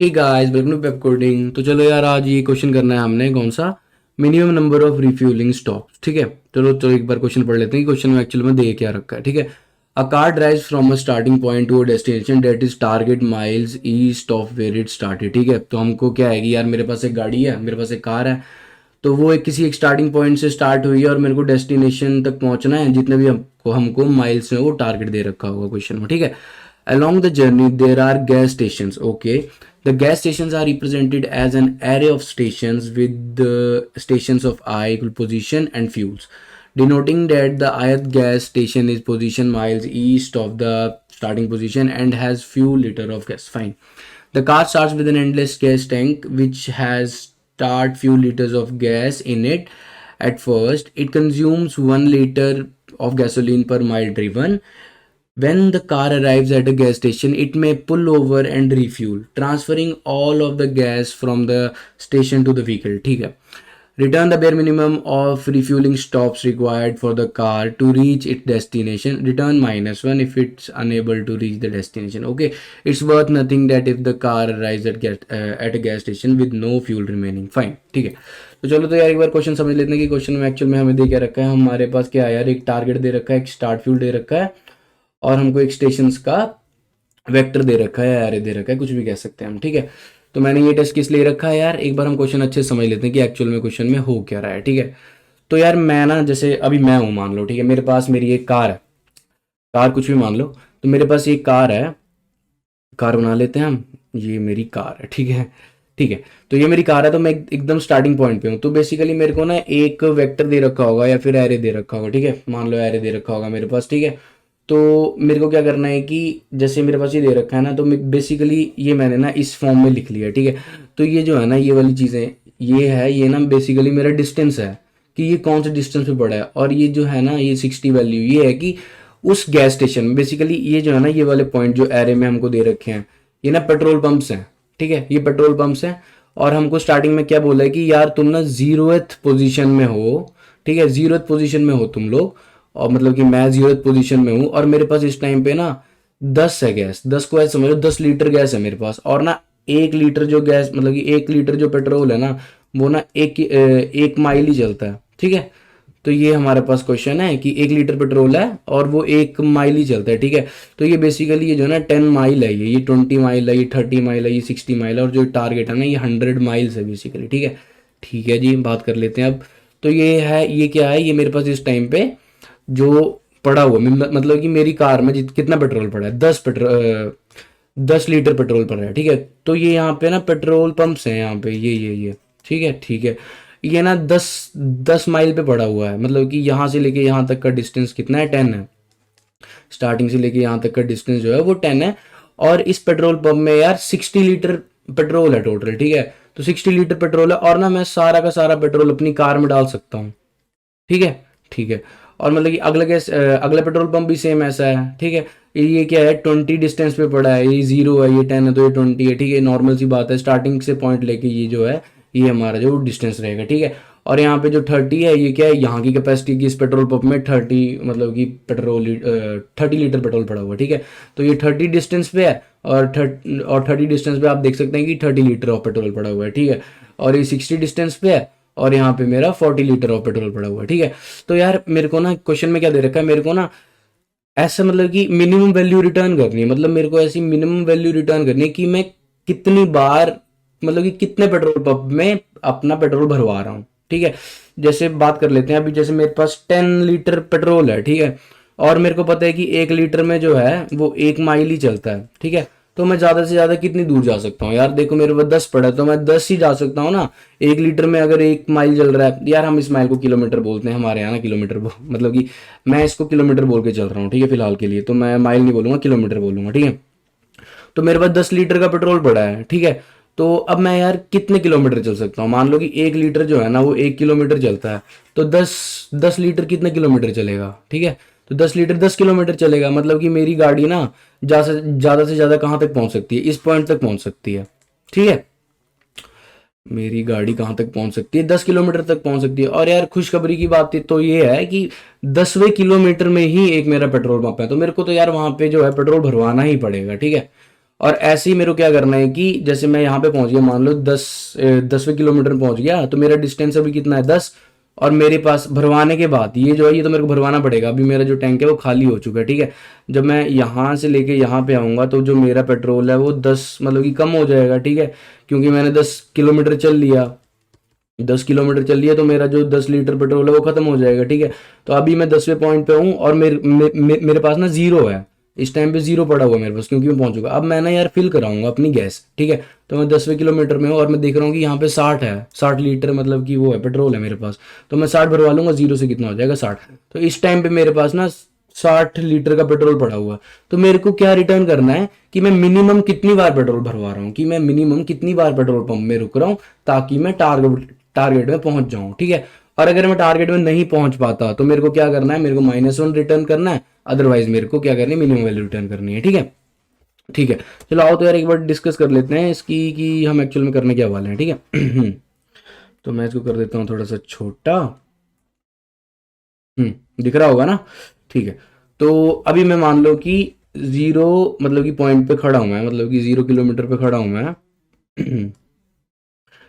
Hey guys, welcome to Pep coding. तो चलो यार, आज ये क्वेश्चन करना है हमने, कौन सा, minimum number of refuelling stops. ठीक है, चलो एक बार क्वेश्चन पढ़ लेते हैं कि क्वेश्चन में एक्चुअली में दे क्या रखा है। ठीक है, a car drives from a starting point to a destination that is target miles east of where it started. ठीक है, तो हमको क्या है कि यार मेरे पास एक गाड़ी है, मेरे पास एक कार है, तो वो एक किसी एक स्टार्टिंग पॉइंट से स्टार्ट हुई है और मेरे को डेस्टिनेशन तक पहुंचना है, जितने भी हमको हमको माइल्स में वो टारगेट दे रखा होगा क्वेश्चन में। ठीक है, along the journey there are gas stations. Okay, the gas stations are represented as an array of stations with the stations of I equal position and fuels, denoting that the ith gas station is position miles east of the starting position and has few liter of gas. Fine. The car starts with an endless gas tank which has start few liters of gas in it. At first it consumes 1 liter of gasoline per mile driven. When the car arrives at a gas station, it may pull over and refuel, transferring all of the gas from the station to the vehicle. ठीक है. Return the bare minimum of refueling stops required for the car to reach its destination. Return -1 if it's unable to reach the destination. Okay, it's worth nothing that if the car arrives at a gas station with no fuel remaining. Fine. ठीक है, तो चलो तो यार एक बार question समझ लेते हैं कि क्वेश्चन में एक्चुअल में हमें दे क्या रखा है। हमारे पास क्या है यार, एक टारगेट दे रखा है, एक स्टार्ट फ्यूल दे रखा है, और हमको एक स्टेशंस का वेक्टर दे रखा है या एरे दे रखा है, कुछ भी कह सकते हैं हम। ठीक है, तो मैंने ये टेस्ट किस लिए रखा है यार, एक बार हम क्वेश्चन अच्छे से समझ लेते हैं कि एक्चुअल में क्वेश्चन में हो क्या रहा है। ठीक है, तो यार मैं ना, जैसे अभी मैं हूँ मान लो, ठीक है, मेरे पास मेरी एक कार है, कार कुछ भी मान लो, तो मेरे पास एक कार है, कार बना लेते हैं हम, ये मेरी कार है। ठीक है, ठीक है, तो ये मेरी कार है, तो मैं एकदम स्टार्टिंग पॉइंट पे हूँ। तो बेसिकली मेरे को ना एक वेक्टर दे रखा होगा या फिर एरे दे रखा होगा। ठीक है, मान लो एरे दे रखा होगा मेरे पास। ठीक है, तो मेरे को क्या करना है कि जैसे मेरे पास ये दे रखा है ना, तो बेसिकली ये मैंने ना इस फॉर्म में लिख लिया। ठीक है, तो ये जो है ना, ये वाली चीज़ें, ये है, ये ना बेसिकली मेरा डिस्टेंस है कि ये कौन से डिस्टेंस पे पड़ा है, और ये जो है ना, ये 60 वैल्यू ये है कि उस गैस स्टेशन में, बेसिकली ये जो है ना, ये वाले पॉइंट जो एरे में हमको दे रखे हैं, ये ना पेट्रोल पंप्स हैं। ठीक है, ये पेट्रोल पंप्स हैं, और हमको स्टार्टिंग में क्या बोला है कि यार तुम ना 0th पोजीशन में हो। ठीक है, 0th पोजीशन में हो तुम लोग, और मतलब कि मैं 0th पोजीशन में हूँ, और मेरे पास इस टाइम पे ना 10 है गैस, 10 को ऐसे समझो, 10 लीटर गैस है मेरे पास, और ना 1 लीटर जो गैस, मतलब कि 1 लीटर जो पेट्रोल है ना, वो ना एक माइल ही चलता है। ठीक है, तो ये हमारे पास क्वेश्चन है कि 1 लीटर पेट्रोल है और वो 1 माइल ही चलता है। ठीक है, तो ये बेसिकली ये जो है ना 10 माइल है, ये 20 माइल है, ये 30 माइल है, ये 60 माइल है, और जो टारगेट है ना, ये 100 माइल्स है बेसिकली। ठीक है, ठीक है जी, बात कर लेते हैं अब। तो ये है, ये क्या है, ये मेरे पास इस टाइम पे जो पड़ा हुआ, मतलब कि मेरी कार में कितना पेट्रोल पड़ा है, 10 लीटर पेट्रोल पड़ रहा है। ठीक है, तो ये यहाँ पे ना पेट्रोल पंप्स हैं यहाँ पे, ये ठीक है, ठीक है, ये ना 10 माइल पे पड़ा हुआ है, मतलब कि यहाँ से लेके यहाँ तक का डिस्टेंस कितना है, 10 है। स्टार्टिंग से लेके यहाँ तक का डिस्टेंस जो है वो 10 है, और इस पेट्रोल पंप में यार 60 लीटर पेट्रोल है टोटल। ठीक है, तो 60 लीटर पेट्रोल है, और ना मैं सारा का सारा पेट्रोल अपनी कार में डाल सकता हूँ। ठीक है, ठीक है, और मतलब कि अगला पेट्रोल पंप भी सेम ऐसा है। ठीक है, ये क्या है, 20 डिस्टेंस पे पड़ा है, ये 0 है, ये 10 है, तो ये 20 है। ठीक है, नॉर्मल सी बात है, स्टार्टिंग से पॉइंट लेके ये जो है, ये हमारा जो डिस्टेंस रहेगा। ठीक है, और यहाँ पे जो 30 है, ये क्या है, यहाँ की कैपेसिटी की, इस पेट्रोल पंप में 30, मतलब कि 30 लीटर पेट्रोल पड़ा हुआ है। ठीक है, तो ये 30 डिस्टेंस पे है, और 30 डिस्टेंस पे आप देख सकते हैं कि 30 लीटर ऑफ पेट्रोल पड़ा हुआ है। ठीक है, और ये 60 डिस्टेंस पे है, और यहाँ पे मेरा 40 लीटर ऑफ पेट्रोल पड़ा हुआ है। ठीक है, तो यार मेरे को ना क्वेश्चन में क्या दे रखा है, मेरे को ना ऐसा, मतलब कि मिनिमम वैल्यू रिटर्न करनी है, मतलब मेरे को ऐसी मिनिमम वैल्यू रिटर्न करनी है कि मैं कितनी बार, मतलब कि कितने पेट्रोल पंप में अपना पेट्रोल भरवा रहा हूँ। ठीक है, जैसे बात कर लेते हैं अभी, जैसे मेरे पास 10 लीटर पेट्रोल है। ठीक है, और मेरे को पता है कि 1 लीटर में जो है वो 1 माइल ही चलता है। ठीक है, तो मैं ज़्यादा से ज़्यादा कितनी दूर जा सकता हूँ यार, देखो मेरे पास 10 पड़ा है, तो मैं 10 ही जा सकता हूँ ना। 1 लीटर में अगर 1 माइल चल रहा है यार, हम इस माइल को किलोमीटर बोलते हैं हमारे यहाँ ना, किलोमीटर मतलब कि मैं इसको किलोमीटर बोल के चल रहा हूँ। ठीक है, फिलहाल के लिए तो मैं माइल नहीं बोलूँगा, किलोमीटर बोलूँगा। ठीक है, तो मेरे पास 10 लीटर का पेट्रोल पड़ा है। ठीक है, तो अब मैं यार कितने किलोमीटर चल सकता हूँ, मान लो कि 1 लीटर जो है ना वो 1 किलोमीटर चलता है, तो 10 लीटर कितने किलोमीटर चलेगा। ठीक है, तो 10 लीटर 10 किलोमीटर चलेगा, मतलब कि मेरी गाड़ी ना ज़्यादा से ज़्यादा कहाँ तक पहुँच सकती है, इस पॉइंट तक पहुँच सकती है। ठीक है, मेरी गाड़ी कहाँ तक पहुँच सकती है, 10 किलोमीटर तक पहुँच सकती है। और यार खुशखबरी की बात तो ये है कि 10वें किलोमीटर में ही एक मेरा पेट्रोल पंप है, तो मेरे को तो यार वहाँ पे जो है पेट्रोल भरवाना ही पड़ेगा। ठीक है, और ऐसे ही मेरे को क्या करना है कि जैसे मैं यहाँ पे पहुंच गया, मान लो 10वें किलोमीटर में पहुंच गया, तो मेरा डिस्टेंस अभी कितना है 10। और मेरे पास भरवाने के बाद ये जो है ये तो मेरे को भरवाना पड़ेगा, अभी मेरा जो टैंक है वो खाली हो चुका है, ठीक है। जब मैं यहाँ से लेके यहाँ पे आऊँगा तो जो मेरा पेट्रोल है वो 10 मतलब कि कम हो जाएगा, ठीक है, क्योंकि मैंने 10 किलोमीटर चल लिया। 10 किलोमीटर चल लिया तो मेरा जो 10 लीटर पेट्रोल है वो खत्म हो जाएगा, ठीक है। तो अभी मैं 10वें पॉइंट पे हूँ और मेरे पास ना जीरो है, इस टाइम पे जीरो पड़ा हुआ है मेरे पास, क्योंकि मैं पहुंच चुका। अब मैं ना यार फिल कराऊंगा अपनी गैस, ठीक है। तो मैं 10वें किलोमीटर में हूँ और मैं देख रहा हूँ कि यहाँ पे 60 है, 60 लीटर मतलब कि वो है पेट्रोल है मेरे पास। तो मैं 60 भरवा लूंगा, जीरो से कितना हो जाएगा 60। तो इस टाइम पे मेरे पास ना 60 लीटर का पेट्रोल पड़ा हुआ। तो मेरे को क्या रिटर्न करना है कि मैं मिनिमम कितनी बार पेट्रोल भरवा रहा हूँ, कि मैं मिनिमम कितनी बार पेट्रोल पंप में रुक रहा हूँ, ताकि मैं टारगेट में पहुंच जाऊं, ठीक है। और अगर मैं टारगेट में नहीं पहुंच पाता तो मेरे को क्या करना है, मेरे को -1 रिटर्न करना है, अदरवाइज मेरे को क्या करनी है, मिनिमम वैल्यू रिटर्न करनी है, ठीक है। ठीक है, चलो आओ तो यार एक बार डिस्कस कर लेते हैं इसकी कि हम एक्चुअल में करने क्या वाले हैं, ठीक है। तो मैं इसको कर देता हूँ थोड़ा सा छोटा। दिख रहा होगा ना, ठीक है। तो अभी मैं मान लो कि जीरो मतलब कि पॉइंट पे खड़ा हूं मैं, मतलब कि 0 किलोमीटर पे खड़ा हूं मैं।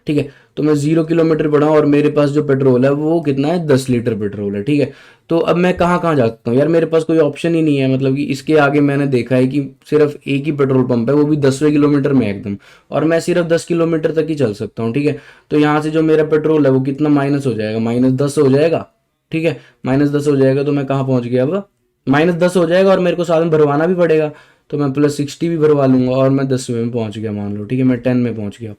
ठीक है, तो मैं 0 किलोमीटर पड़ा हूँ और मेरे पास जो पेट्रोल है वो कितना है, 10 लीटर पेट्रोल है, ठीक है। तो अब मैं कहाँ कहाँ जा सकता हूँ यार, मेरे पास कोई ऑप्शन ही नहीं है, मतलब कि इसके आगे मैंने देखा है कि सिर्फ एक ही पेट्रोल पंप है, वो भी 10वें किलोमीटर में एकदम। और मैं सिर्फ 10 किलोमीटर तक ही चल सकता हूँ, ठीक है। तो यहाँ से जो मेरा पेट्रोल है वो कितना माइनस हो जाएगा, -10 हो जाएगा, ठीक है। -10 हो जाएगा तो मैं कहाँ पहुँच गया अब, -10 हो जाएगा और मेरे को साथ में भरवाना भी पड़ेगा। तो मैं +60 भी भरवा लूंगा और मैं 10वें में पहुंच गया मान लो, ठीक है, मैं 10 में पहुंच गया।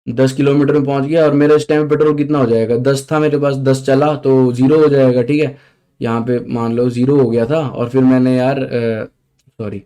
10 किलोमीटर में पहुंच गया और मेरा इस टाइम पेट्रोल कितना हो जाएगा, 10 था मेरे पास, 10 चला तो जीरो हो जाएगा, ठीक है। यहाँ पे मान लो जीरो हो गया था और फिर मैंने यार सॉरी,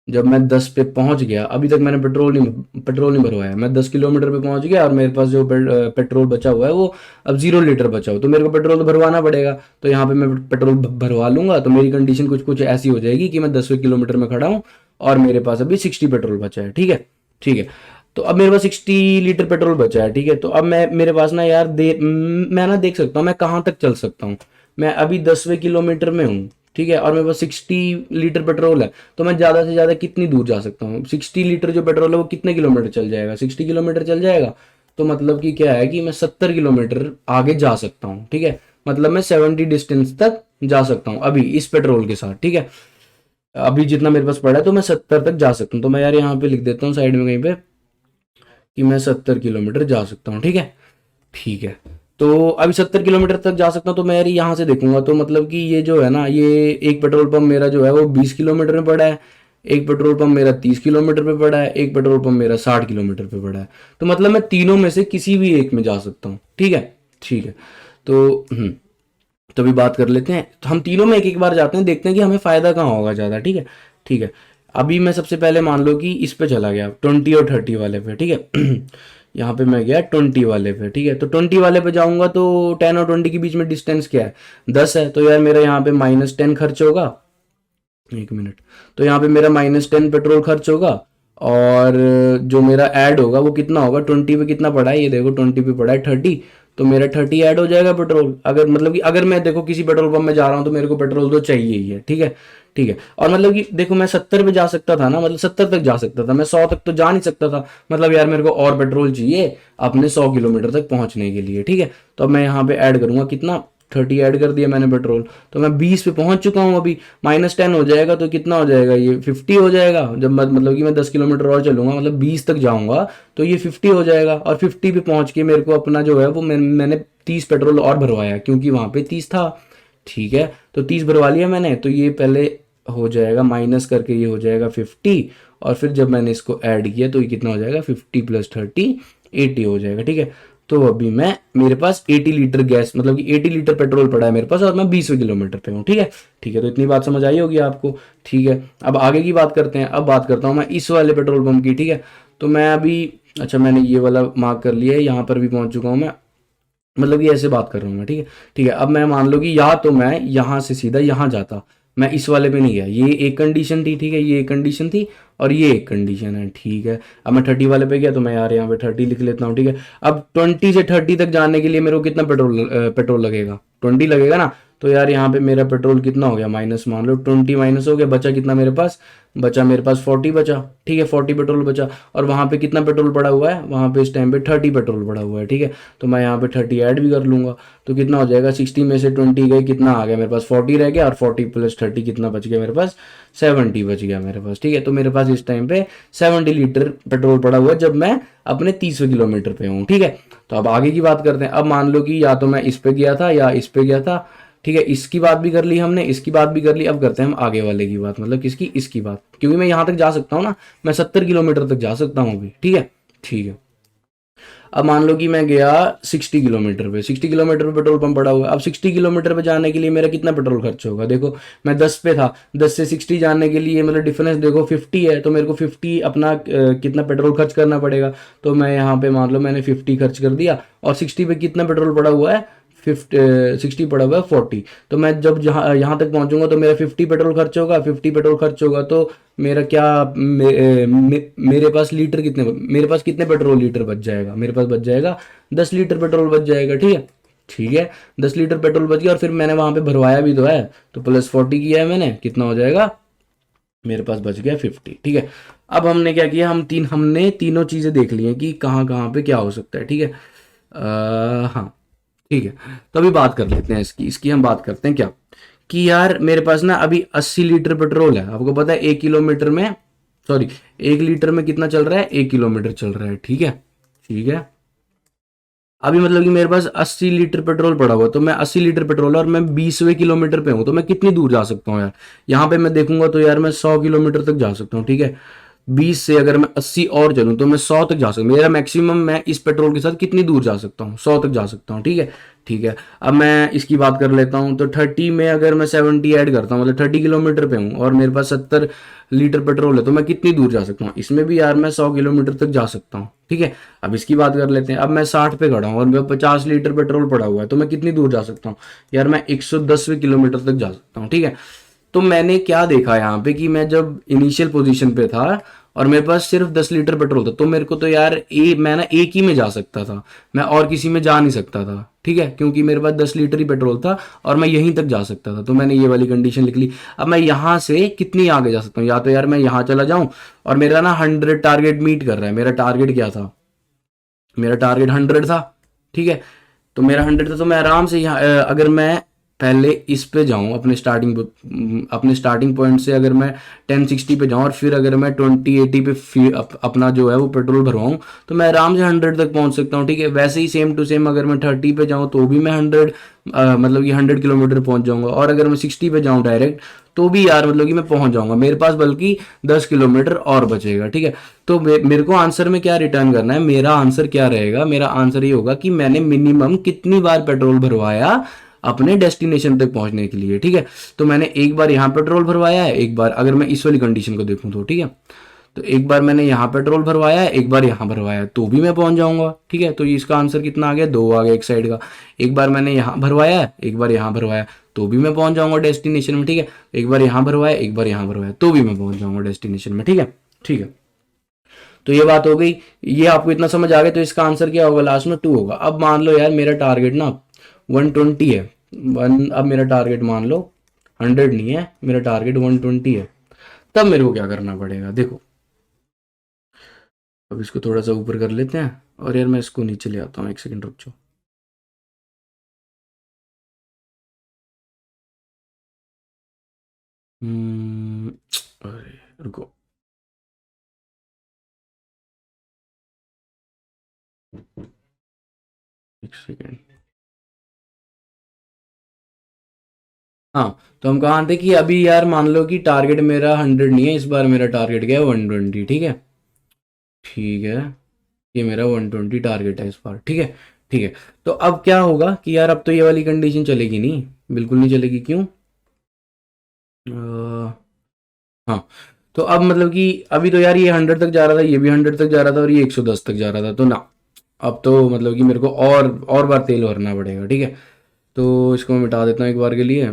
जब मैं 10 पे पहुंच गया, अभी तक मैंने पेट्रोल नहीं भरवाया, मैं 10 किलोमीटर पे पहुंच गया और मेरे पास जो पेट्रोल बचा हुआ है वो अब 0 लीटर बचा हुआ, तो मेरे को पेट्रोल तो भरवाना पड़ेगा। तो यहाँ पे मैं पेट्रोल भरवा लूंगा तो मेरी कंडीशन कुछ कुछ ऐसी हो जाएगी कि मैं 10वें किलोमीटर में खड़ा हूँ और मेरे पास अभी 60 पेट्रोल बचा है, ठीक है। ठीक है, तो अब मेरे पास 60 लीटर पेट्रोल बचा है, ठीक है। तो अब मैं मेरे पास ना यार मैं ना देख सकता हूँ मैं कहाँ तक चल सकता हूँ। मैं अभी 10वें किलोमीटर में हूँ, ठीक है, और मेरे पास 60 लीटर पेट्रोल है। तो मैं ज़्यादा से ज़्यादा कितनी दूर जा सकता हूँ, 60 लीटर जो पेट्रोल है वो कितने किलोमीटर चल जाएगा, 60 किलोमीटर चल जाएगा। तो मतलब कि क्या है कि मैं 70 किलोमीटर आगे जा सकता हूँ, ठीक है। मतलब मैं 70 डिस्टेंस तक जा सकता हूँ अभी इस पेट्रोल के साथ, ठीक है। अभी जितना मेरे पास पड़ा है तो मैं 70 तक जा सकता हूँ। तो मैं यार यहाँ पे लिख देता हूँ साइड में कहीं पे कि मैं 70 किलोमीटर जा सकता हूँ, ठीक है। ठीक है, तो अभी 70 किलोमीटर तक जा सकता हूँ। तो मैं यार यहाँ से देखूंगा तो मतलब कि ये जो है ना, ये एक पेट्रोल पंप मेरा जो है वो 20 किलोमीटर में पड़ा है, एक पेट्रोल पंप मेरा 30 किलोमीटर पे पड़ा है, एक पेट्रोल पंप मेरा 60 किलोमीटर पे पड़ा है। तो मतलब मैं तीनों में से किसी भी एक में जा सकता हूँ, ठीक है। ठीक है, तो तो अभी बात कर लेते हैं, तो हम तीनों में एक एक बार जाते हैं, देखते हैं कि हमें फायदा कहाँ होगा ज़्यादा, ठीक है। ठीक है, अभी मैं सबसे पहले मान लो कि इस पे चला गया 20 और 30 वाले पे, ठीक है। यहाँ पे मैं गया 20 वाले पे, ठीक है। तो 20 वाले पे जाऊंगा तो 10 और 20 के बीच में डिस्टेंस क्या है, 10 है। तो यार मेरा यहाँ पे -10 खर्च होगा, 1 मिनट। तो यहाँ पे मेरा -10 पेट्रोल खर्च होगा। और जो मेरा ऐड होगा वो कितना होगा, 20 पे कितना पड़ा है, ये देखो 20 पे पड़ा है 30। तो मेरा 30 ऐड हो जाएगा पेट्रोल। अगर मतलब कि अगर मैं देखो किसी पेट्रोल पंप में जा रहा हूँ तो मेरे को पेट्रोल तो चाहिए ही है, ठीक है। ठीक है, और मतलब कि देखो मैं 70 पे जा सकता था ना, मतलब 70 तक जा सकता था, मैं 100 तक तो जा नहीं सकता था। मतलब यार मेरे को और पेट्रोल चाहिए अपने 100 किलोमीटर तक पहुंचने के लिए, ठीक है। तो अब मैं यहाँ पे ऐड करूंगा कितना, 30 ऐड कर दिया मैंने पेट्रोल। तो मैं 20 पे पहुंच चुका हूँ अभी। -10 हो जाएगा तो कितना हो जाएगा, ये 50 हो जाएगा। जब मतलब कि मैं 10 किलोमीटर और चलूंगा, मतलब 20 तक जाऊंगा तो ये 50 हो जाएगा। और 50 पे पहुंच के मेरे को अपना जो है वो मैंने 30 पेट्रोल और भरवाया, क्योंकि वहां पे 30 था, ठीक है। तो 30 भरवा लिया मैंने, तो ये पहले हो जाएगा माइनस करके, ये हो जाएगा 50। और फिर जब मैंने इसको ऐड किया तो ये कितना हो जाएगा, 50 + 30 80 हो जाएगा, ठीक है। तो अभी मैं मेरे पास 80 लीटर गैस मतलब कि 80 लीटर पेट्रोल पड़ा है मेरे पास और मैं 20वें किलोमीटर पे हूँ, ठीक है। ठीक है, तो इतनी बात समझ आई होगी आपको। ठीक है, अब आगे की बात करते हैं। अब बात करता हूँ मैं इस वाले पेट्रोल पंप की, ठीक है। तो मैं अभी, अच्छा मैंने ये वाला मार्क कर लिया है, यहाँ पर भी पहुंच चुका हूँ मैं, मतलब कि ऐसे बात कर रहा हूँ मैं, ठीक है। ठीक है, अब मैं मान लो कि या तो मैं यहाँ से सीधा यहाँ जाता, मैं इस वाले पे नहीं गया, ये एक कंडीशन थी, ठीक है, ये एक कंडीशन थी और ये एक कंडीशन है, ठीक है। अब मैं 30 वाले पे गया तो मैं यार यहाँ पे 30 लिख लेता हूँ, ठीक है। अब 20 से 30 तक जाने के लिए मेरे को कितना पेट्रोल लगेगा, 20 लगेगा ना। तो यार यहाँ पे मेरा पेट्रोल कितना हो गया, माइनस मान लो 20 माइनस हो गया, बचा कितना मेरे पास, बचा मेरे पास 40 बचा, ठीक है 40 पेट्रोल बचा। और वहाँ पे कितना पेट्रोल पड़ा हुआ है, वहाँ पे इस टाइम पे 30 पेट्रोल पड़ा हुआ है, ठीक है। तो मैं यहाँ पे 30 ऐड भी कर लूँगा, तो कितना हो जाएगा, 60 में से 20 गए, कितना आ गया मेरे पास, 40 रह गया, और 40 प्लस 30 कितना बच गया मेरे पास, 70 बच गया मेरे पास, ठीक है। तो मेरे पास इस टाइम पे 70 लीटर पेट्रोल पड़ा हुआ है जब मैं अपने 30 किलोमीटर पे हूँ, ठीक है। तो अब आगे की बात करते हैं। अब मान लो कि या तो मैं इस पे गया था या इस पे गया था, ठीक है। इसकी बात भी कर ली हमने, इसकी बात भी कर ली, अब करते हैं हम आगे वाले की बात, मतलब किसकी, इसकी बात, क्योंकि मैं यहाँ तक जा सकता हूँ ना, मैं 70 किलोमीटर तक जा सकता हूँ अभी, ठीक है। ठीक है, अब मान लो कि मैं गया 60 किलोमीटर पे, 60 किलोमीटर पे पेट्रोल पंप पड़ा हुआ है। अब 60 किलोमीटर पे जाने के लिए मेरा कितना पेट्रोल खर्च होगा, देखो मैं 10 पे था, 10 से 60 जाने के लिए मतलब डिफरेंस देखो 50 है, तो मेरे को 50 अपना कितना पेट्रोल खर्च करना पड़ेगा। तो मैं यहाँ पे मान लो मैंने 50 खर्च कर दिया, और 60 पे कितना पेट्रोल पड़ा हुआ है, 60 पड़ा हुआ है 40। तो मैं जब जहाँ यहाँ तक पहुंचूंगा तो मेरा 50 पेट्रोल खर्च होगा, 50 पेट्रोल खर्च होगा, तो मेरा क्या मेरे पास लीटर कितने, मेरे पास कितने पेट्रोल लीटर बच जाएगा, मेरे पास बच जाएगा 10 लीटर पेट्रोल बच जाएगा, ठीक है। ठीक है, 10 लीटर पेट्रोल बच गया, और फिर मैंने वहां पे भरवाया भी तो है, तो प्लस 40 किया है मैंने, कितना हो जाएगा, मेरे पास बच गया 50, ठीक है। अब हमने क्या किया, हमने तीनों चीजें देख ली हैं कि कहाँ कहाँ पे क्या हो सकता है, ठीक है। हाँ, ठीक है। तो अभी बात कर लेते हैं इसकी इसकी हम बात करते हैं क्या, कि यार मेरे पास ना अभी 80 लीटर पेट्रोल है, आपको पता है 1 किलोमीटर में, सॉरी 1 लीटर में कितना चल रहा है, 1 किलोमीटर चल रहा है, ठीक है। ठीक है, अभी मतलब कि मेरे पास 80 लीटर पेट्रोल पड़ा हुआ है, तो मैं 80 लीटर पेट्रोल है और मैं 20वें किलोमीटर पे हूँ, तो मैं कितनी दूर जा सकता हूँ यार, यहाँ पे मैं देखूंगा तो यार मैं 100 किलोमीटर तक जा सकता हूँ, ठीक है। 20 से अगर मैं 80 और चलूँ तो मैं 100 तक जा सकता हूँ, मेरा मैक्सिमम मैं इस पेट्रोल के साथ कितनी दूर जा सकता हूँ, 100 तक जा सकता हूँ, ठीक है। ठीक है, अब मैं इसकी बात कर लेता हूँ, तो 30 में अगर मैं 70 ऐड करता हूँ, मतलब 30 किलोमीटर पे हूँ और मेरे पास 70 लीटर पेट्रोल है, तो मैं कितनी दूर जा सकता हूँ, इसमें भी यार मैं 100 किलोमीटर तक जा सकता हूँ, ठीक है। अब इसकी बात कर लेते हैं, अब मैं 60 पे खड़ा हूँ और मेरे 50 लीटर पेट्रोल पड़ा हुआ है, तो मैं कितनी दूर जा सकता हूँ, यार मैं 110वें किलोमीटर तक जा सकता हूँ, ठीक है। तो मैंने क्या देखा यहाँ पे कि मैं जब इनिशियल पोजीशन पे था और मेरे पास सिर्फ 10 लीटर पेट्रोल था, तो मेरे को तो यार मैं ना एक ही में जा सकता था, मैं और किसी में जा नहीं सकता था, ठीक है, क्योंकि मेरे पास 10 लीटर ही पेट्रोल था और मैं यहीं तक जा सकता था, तो मैंने ये वाली कंडीशन लिख ली। अब मैं यहाँ से कितनी आगे जा सकता हूँ, या तो यार मैं यहाँ चला जाऊँ, और मेरा ना 100 टारगेट मीट कर रहा है, मेरा टारगेट क्या था, मेरा टारगेट 100 था, ठीक है। तो मेरा 100 था, तो मैं आराम से यहाँ अगर मैं पहले इस पे जाऊँ अपने स्टार्टिंग पॉइंट से, अगर मैं 1060 पे जाऊँ और फिर अगर मैं 2080 पे अपना जो है वो पेट्रोल भरवाऊँ, तो मैं आराम से 100 तक पहुँच सकता हूँ, ठीक है। वैसे ही सेम टू सेम अगर मैं 30 पे जाऊँ तो भी मैं 100 मतलब कि 100 किलोमीटर पहुँच जाऊँगा, और अगर मैं 60 पे जाऊँ डायरेक्ट तो भी यार मतलब कि मैं पहुँच जाऊँगा, मेरे पास बल्कि 10 किलोमीटर और बचेगा, ठीक है। तो मेरे को आंसर में क्या रिटर्न करना है, मेरा आंसर क्या रहेगा, मेरा आंसर ये होगा कि मैंने मिनिमम कितनी बार पेट्रोल भरवाया अपने डेस्टिनेशन तक पहुंचने के लिए, ठीक है। तो मैंने एक बार यहाँ पेट्रोल भरवाया है, एक बार अगर मैं इस वाली कंडीशन को देखूं तो, ठीक है। तो एक बार मैंने यहाँ पेट्रोल भरवाया है, एक बार यहाँ भरवाया है, तो भी मैं पहुंच जाऊंगा, ठीक है। तो इसका आंसर कितना आ गया, 2 आ गया एक साइड का। एक बार मैंने यहाँ भरवाया है, एक बार यहाँ भरवाया, तो भी मैं पहुंच जाऊंगा डेस्टिनेशन में, ठीक है। एक बार यहाँ भरवाया, एक बार यहाँ भरवाया, तो भी मैं पहुंच जाऊंगा डेस्टिनेशन में, ठीक है। ठीक है, तो ये बात हो गई, ये आपको इतना समझ आ गया, तो इसका आंसर क्या होगा, लास्ट में 2 होगा। अब मान लो यार मेरा टारगेट ना 120 है, अब मेरा टारगेट मान लो 100 नहीं है, मेरा टारगेट 120 है, तब मेरे को क्या करना पड़ेगा, देखो। अब इसको थोड़ा सा ऊपर कर लेते हैं, और यार मैं इसको नीचे ले आता हूँ, एक सेकंड रुक जाओ। हम्म, अरे रुको, एक सेकंड। हाँ, तो हम कहाँ थे कि अभी यार मान लो कि टारगेट मेरा 100 नहीं है, इस बार मेरा टारगेट क्या है, 120, ठीक है। ठीक है, ये मेरा 120 टारगेट है इस बार, ठीक है। ठीक है, तो अब क्या होगा कि यार अब तो ये वाली कंडीशन चलेगी नहीं, बिल्कुल नहीं चलेगी, क्यों, हाँ। तो अब मतलब कि अभी तो यार ये 100 तक जा रहा था, ये भी 100 तक जा रहा था, और ये 110 तक जा रहा था, तो ना, अब तो मतलब कि मेरे को और बार तेल भरना पड़ेगा, ठीक है। तो इसको मैं मिटा देता हूँ एक बार के लिए।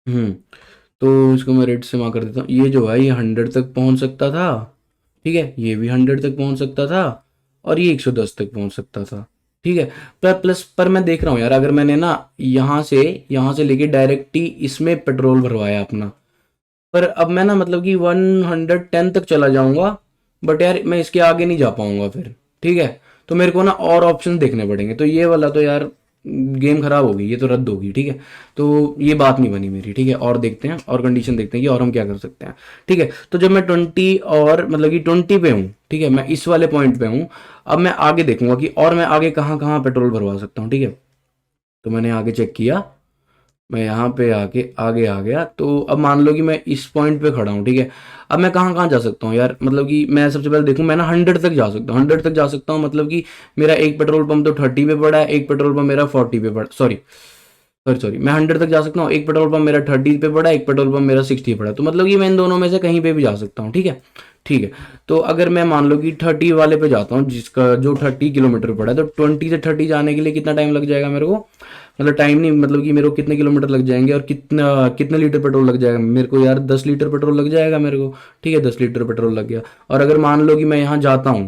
हम्म, तो इसको मैं रेड से मार्क कर देता हूँ, ये जो है ये 100 तक पहुंच सकता था, ठीक है, ये भी 100 तक पहुंच सकता था, और ये 110 तक पहुंच सकता था, ठीक है। पर मैं देख रहा हूँ यार, अगर मैंने ना यहाँ से लेके डायरेक्ट ही इसमें पेट्रोल भरवाया अपना, पर अब मैं ना मतलब कि 110 तक चला जाऊंगा, बट यार मैं इसके आगे नहीं जा पाऊंगा फिर। ठीक है, तो मेरे को ना और ऑप्शन देखने पड़ेंगे, तो ये वाला तो यार गेम खराब होगी, ये तो रद्द होगी। ठीक है, तो ये बात नहीं बनी मेरी। ठीक है, और देखते हैं, और कंडीशन देखते हैं कि और हम क्या कर सकते हैं। ठीक है, तो जब मैं 20 और मतलब कि 20 पे हूँ, ठीक है, मैं इस वाले पॉइंट पे हूँ, अब मैं आगे देखूंगा कि और मैं आगे कहाँ कहाँ पेट्रोल भरवा सकता हूँ। ठीक है, तो मैंने आगे चेक किया, मैं यहाँ पे आके आगे आ गया, तो अब मान लो कि मैं इस पॉइंट पे खड़ा हूँ। ठीक है, अब मैं कहाँ कहाँ जा सकता हूँ यार, मतलब कि मैं सबसे पहले देखूँ, मैं ना 100 तक जा सकता हूँ, 100 तक जा सकता हूँ, मतलब कि मेरा एक पेट्रोल पंप तो 30 पे पड़ा है, एक पेट्रोल पंप मेरा 40 पे पड़ा, सॉरी सॉरी सॉरी, मैं 100 तक जा सकता हूँ, एक पेट्रोल पंप मेरा 30 पे पड़ा है, एक पेट्रोल पंप मेरा 60 पे पड़ा है, तो मतलब कि मैं इन दोनों में से कहीं पे भी जा सकता हूँ। ठीक है, ठीक है, तो अगर मैं मान लो कि 30 वाले पे जाता हूँ, जिसका जो 30 किलोमीटर पड़ा है, तो 20 से 30 जाने के लिए कितना टाइम लग जाएगा मेरे को, मतलब टाइम नहीं, मतलब कि मेरे को कितने किलोमीटर लग जाएंगे और कितना कितने लीटर पेट्रोल लग जाएगा मेरे को यार, 10 लीटर पेट्रोल लग जाएगा मेरे को। ठीक है, 10 लीटर पेट्रोल लग गया, और अगर मान लो कि मैं यहाँ जाता हूँ,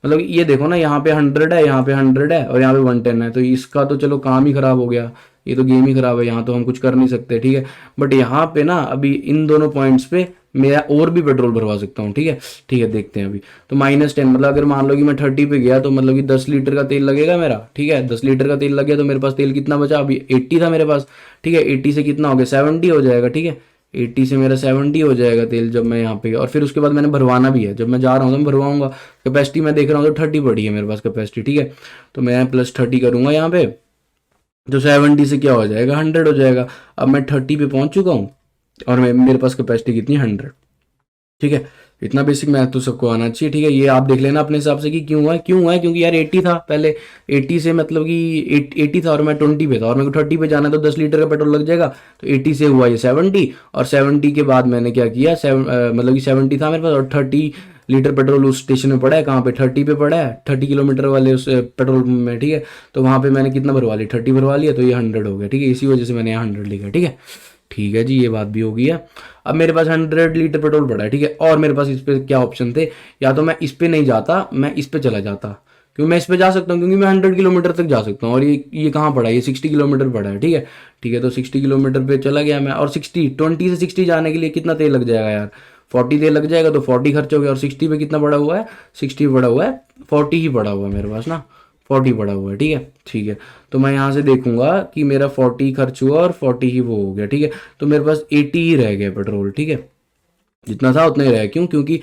मतलब ये देखो ना, यहाँ पे 100 है, यहाँ पे 100 है, और यहाँ पे 110 है, तो इसका तो चलो काम ही खराब हो गया, ये तो गेम ही खराब है, यहाँ तो हम कुछ कर नहीं सकते। ठीक है, बट यहाँ पे ना अभी इन दोनों पॉइंट्स पे मैं और भी पेट्रोल भरवा सकता हूँ। ठीक है, ठीक है, देखते हैं अभी। तो -10, मतलब अगर मान लो कि मैं 30 पे गया, तो मतलब कि 10 लीटर का तेल लगेगा मेरा। ठीक है, 10 लीटर का तेल लग गया, तो मेरे पास तेल कितना बचा, अभी 80 था मेरे पास। ठीक है, 80 से कितना हो गया, 70 हो जाएगा। ठीक है, 80 से मेरा 70 हो जाएगा तेल, जब मैं यहाँ पे गया, और फिर उसके बाद मैंने भरवाना भी है, जब मैं जा रहा हूँ तो मैं भरवाऊंगा। कैपेसिटी मैं देख रहा हूँ तो 30 पड़ी है मेरे पास कैपेसिटी। ठीक है, तो मैं +30 करूंगा यहाँ पे, तो 70 से क्या हो जाएगा, 100 हो जाएगा। अब मैं 30 पे पहुंच चुका हूँ, और मेरे पास कैपेसिटी कितनी, 100। ठीक है, इतना बेसिक मैथ तो सबको आना चाहिए। ठीक है, ये आप देख लेना अपने हिसाब से कि क्यों हुआ है, क्योंकि यार 80 था पहले, 80 से मतलब कि 80 था और मैं 20 पे था, और मेरे को 30 पे जाना है, तो 10 लीटर का पेट्रोल लग जाएगा, तो 80 से हुआ ये 70, और 70 के बाद मैंने क्या किया, मतलब कि 70 था मेरे पास, और 30 लीटर पेट्रोल उस स्टेशन में पड़ा है, कहाँ पे, 30 पे पड़ा है, 30 किलोमीटर वाले उस पेट्रोल पंप में। ठीक है, तो वहाँ पे मैंने कितना भरवा लिया, 30 भरवा लिया, तो ये 100 हो गया। ठीक है, इसी वजह से मैंने यहाँ 100 लिखा। ठीक है, ठीक है जी, ये बात भी हो गई है। अब मेरे पास 100 लीटर पेट्रोल पड़ा है। ठीक है, और मेरे पास इस पे क्या ऑप्शन थे, या तो मैं इस पे नहीं जाता, मैं इस पे चला जाता, क्योंकि मैं इस पे जा सकता हूँ, क्योंकि मैं 100 किलोमीटर तक जा सकता हूँ, और ये कहाँ पड़ा है, ये 60 किलोमीटर पड़ा है। ठीक है, ठीक है, तो 60 किलोमीटर पे चला गया मैं, और 20 से 60 जाने के लिए कितना तेल लग जाएगा यार, 40 तेल लग जाएगा, तो 40 खर्च हो गया, और 60 पे कितना पड़ा हुआ है, 60 पे पड़ा हुआ है 40 ही पड़ा हुआ है मेरे पास ना, 40 पड़ा हुआ है। ठीक है, ठीक है, तो मैं यहाँ से देखूंगा कि मेरा 40 खर्च हुआ और 40 ही वो हो गया। ठीक है, तो मेरे पास 80 ही रह गया पेट्रोल। ठीक है, जितना था उतना ही रहा, क्योंकि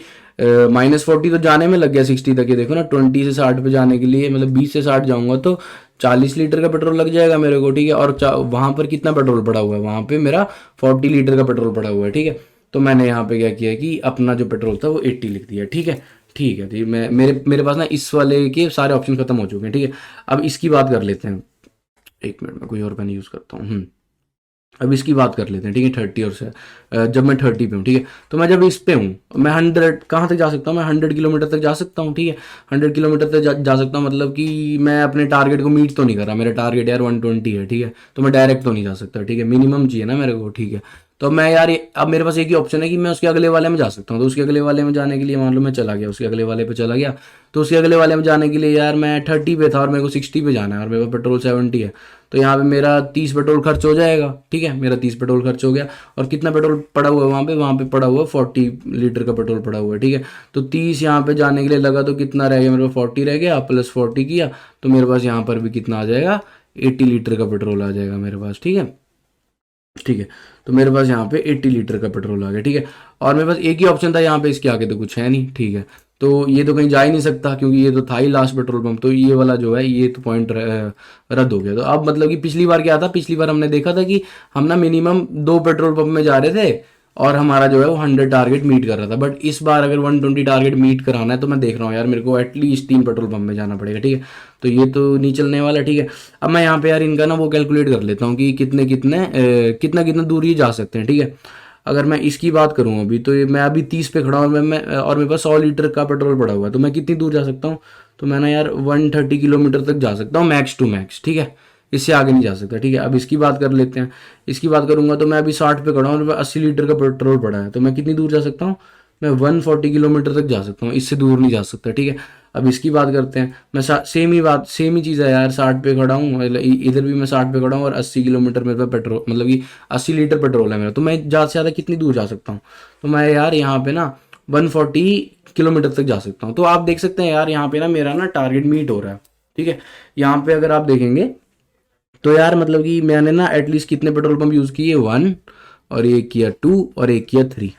-40 तो जाने में लग गया 60 तक। ये देखो ना, 20 से 60 पे जाने के लिए, मतलब 20 से 60 जाऊंगा तो 40 लीटर का पेट्रोल लग जाएगा मेरे को। ठीक है, और वहां पर कितना पेट्रोल पड़ा हुआ है, वहां पे मेरा 40 लीटर का पेट्रोल पड़ा हुआ है। ठीक है, तो मैंने यहाँ पे क्या किया कि अपना जो पेट्रोल था वो 80 लिख दिया। ठीक है, ठीक है, ठीक, मैं मेरे पास ना इस वाले के सारे ऑप्शन खत्म हो चुके हैं। ठीक है, अब इसकी बात कर लेते हैं, एक मिनट में कोई और पेन यूज़ करता हूँ। अब इसकी बात कर लेते हैं। ठीक है, 30 और से जब मैं 30 पे हूँ, ठीक है, तो मैं जब इस पे हूँ, मैं 100 कहाँ तक जा सकता हूँ, मैं 100 किलोमीटर तक जा सकता हूँ। ठीक है, 100 किलोमीटर तक जा सकता हूँ, मतलब कि मैं अपने टारगेट को मीट तो नहीं कर रहा, मेरा टारगेट यार 120 है। ठीक है, तो मैं डायरेक्ट तो नहीं जा सकता। ठीक है, मिनिमम चाहिए ना मेरे को। ठीक है, तो मैं यार अब मेरे पास एक ही ऑप्शन है कि मैं उसके अगले वाले में जा सकता हूँ, तो उसके अगले वाले में जाने के लिए मान लो मैं चला गया, उसके अगले वाले पे चला गया, तो उसके अगले वाले में जाने के लिए यार मैं 30 पे था और मेरे को 60 पे जाना है, और मेरे पास पेट्रोल 70 है, तो यहाँ पे मेरा 30 पेट्रोल खर्च हो जाएगा। ठीक है, मेरा 30 पेट्रोल खर्च हो गया, और कितना पेट्रोल पड़ा हुआ है वहाँ पे पड़ा हुआ है 40 लीटर का पेट्रोल पड़ा हुआ है। ठीक है, तो 30 यहाँ पे जाने के लिए लगा, तो कितना रह गया मेरे पास, 40 रह गया, +40 किया, तो मेरे पास यहाँ पर भी कितना आ जाएगा, 80 लीटर का पेट्रोल आ जाएगा मेरे पास। ठीक है, ठीक है, तो मेरे पास यहाँ पे 80 लीटर का पेट्रोल आ गया। ठीक है, और मेरे पास एक ही ऑप्शन था यहाँ पे, इसके आगे तो कुछ है नहीं। ठीक है, तो ये तो कहीं जा ही नहीं सकता, क्योंकि ये तो था ही लास्ट पेट्रोल पंप, तो ये वाला जो है ये तो पॉइंट रद्द हो गया। तो अब मतलब कि पिछली बार क्या था, पिछली बार हमने देखा था कि हम ना मिनिमम 2 पेट्रोल पंप में जा रहे थे, और हमारा जो है वो 100 टारगेट मीट कर रहा था। बट इस बार अगर 120 टारगेट मीट कराना है, तो मैं देख रहा हूँ यार, मेरे को एटलीस्ट 3 पेट्रोल पंप में जाना पड़ेगा। ठीक है, तो ये तो नहीं चलने वाला। ठीक है, अब मैं यहाँ पे यार इनका ना वो कैलकुलेट कर लेता हूँ कि कितना कितना दूर ये जा सकते हैं। ठीक है, अगर मैं इसकी बात करूँ अभी, तो मैं अभी 30 पे खड़ा हूँ, और और मेरे पास 100 लीटर का पेट्रोल पड़ा हुआ है, तो मैं कितनी दूर जा सकता हूँ, तो मैं ना यार 130 किलोमीटर तक जा सकता हूँ, मैक्स टू मैक्स। ठीक है, इससे आगे नहीं जा सकता। ठीक है, अब इसकी बात कर लेते हैं। इसकी बात करूंगा तो मैं अभी 60 पे खड़ा हूँ, और 80 लीटर का पेट्रोल पड़ा है, तो मैं कितनी दूर जा सकता हूँ, मैं 140 किलोमीटर तक जा सकता हूँ, इससे दूर नहीं जा सकता। ठीक है, अब इसकी बात करते हैं। मैं सेम ही चीज़ है यार, 60 पे खड़ा हूँ, मतलब इधर भी मैं 60 पे खड़ा हूँ और 80 किलोमीटर मेरे पे पेट्रोल, मतलब कि 80 लीटर पेट्रोल है मेरा, तो मैं ज़्यादा से ज़्यादा कितनी दूर जा सकता हूँ? तो मैं यार यहाँ पे ना 140 किलोमीटर तक जा सकता हूँ। तो आप देख सकते हैं यार यहाँ पे ना मेरा ना टारगेट मीट हो रहा है, ठीक है। यहाँ पे अगर आप देखेंगे तो यार मतलब कि मैंने ना एटलीस्ट कितने पेट्रोल पंप यूज़ किए, 1, और एक किया 2, और एक किया 3।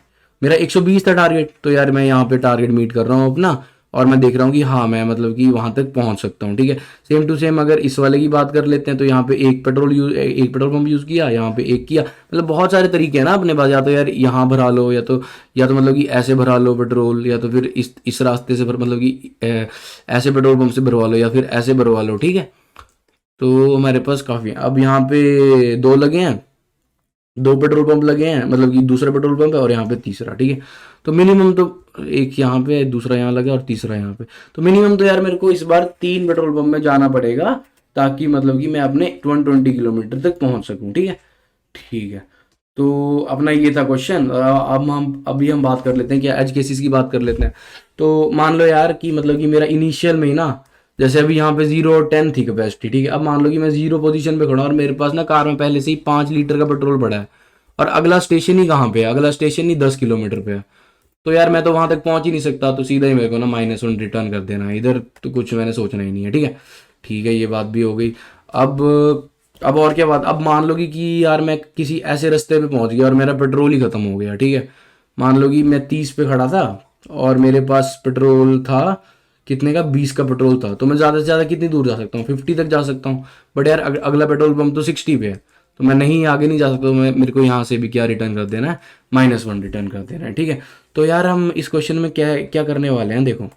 मेरा 120 था टारगेट, तो यार मैं यहाँ पे टारगेट मीट कर रहा हूँ अपना, और मैं देख रहा हूँ कि हाँ मैं मतलब कि वहाँ तक पहुँच सकता हूँ, ठीक है। सेम टू सेम अगर इस वाले की बात कर लेते हैं तो यहाँ पे एक पेट्रोल पंप यूज़ किया, यहाँ पे एक किया, मतलब बहुत सारे तरीके हैं ना अपने पास, या तो यार यहाँ भरा लो, या तो मतलब कि ऐसे भरा लो पेट्रोल, या तो फिर इस रास्ते से मतलब कि ऐसे पेट्रोल पंप से भरवा लो, या फिर ऐसे भरवा लो, ठीक है। तो हमारे पास काफ़ी है। अब यहाँ पे दो लगे हैं, दो पेट्रोल पंप लगे हैं, मतलब कि दूसरा पेट्रोल पंप है और यहाँ पे तीसरा, ठीक है। तो मिनिमम तो एक यहाँ पे, दूसरा यहाँ लगा और तीसरा यहाँ पे, तो मिनिमम तो यार मेरे को इस बार 3 पेट्रोल पंप में जाना पड़ेगा, ताकि मतलब कि मैं अपने 120 किलोमीटर तक पहुँच सकूँ, ठीक है। ठीक है, तो अपना ये था क्वेश्चन। अब हम अभी हम बात कर लेते हैं, क्या एज केसेस की बात कर लेते हैं। तो मान लो यार कि मतलब कि मेरा इनिशियल में ही ना, जैसे अभी यहाँ पे 0 और 10 थी कैपेसिटी, ठीक है। अब मान लो कि मैं 0 पोजीशन पे खड़ा हूँ और मेरे पास ना कार में पहले से ही 5 लीटर का पेट्रोल पड़ा है, और अगला स्टेशन ही कहाँ पे है, अगला स्टेशन ही 10 किलोमीटर पे है। तो यार मैं तो वहां तक पहुंच ही नहीं सकता, तो सीधा ही मेरे को ना -1 रिटर्न कर देना है, इधर तो कुछ मैंने सोचना ही नहीं है, ठीक है। ठीक है, ये बात भी हो गई। अब अब और क्या बात, अब मान लो कि यार मैं किसी ऐसे रास्ते पे पहुंच गया और मेरा पेट्रोल ही खत्म हो गया, ठीक है। मान लो कि मैं 30 पे खड़ा था और मेरे पास पेट्रोल था कितने का, 20 का पेट्रोल था, तो मैं ज़्यादा से ज़्यादा कितनी दूर जा सकता हूँ, 50 तक जा सकता हूँ। बट यार अगला पेट्रोल पंप तो 60 पे है, तो मैं नहीं आगे नहीं जा सकता, तो मेरे को यहाँ से भी क्या रिटर्न कर देना है, -1 रिटर्न कर देना है, ठीक है। तो यार हम इस क्वेश्चन में क्या क्या करने वाले हैं, देखो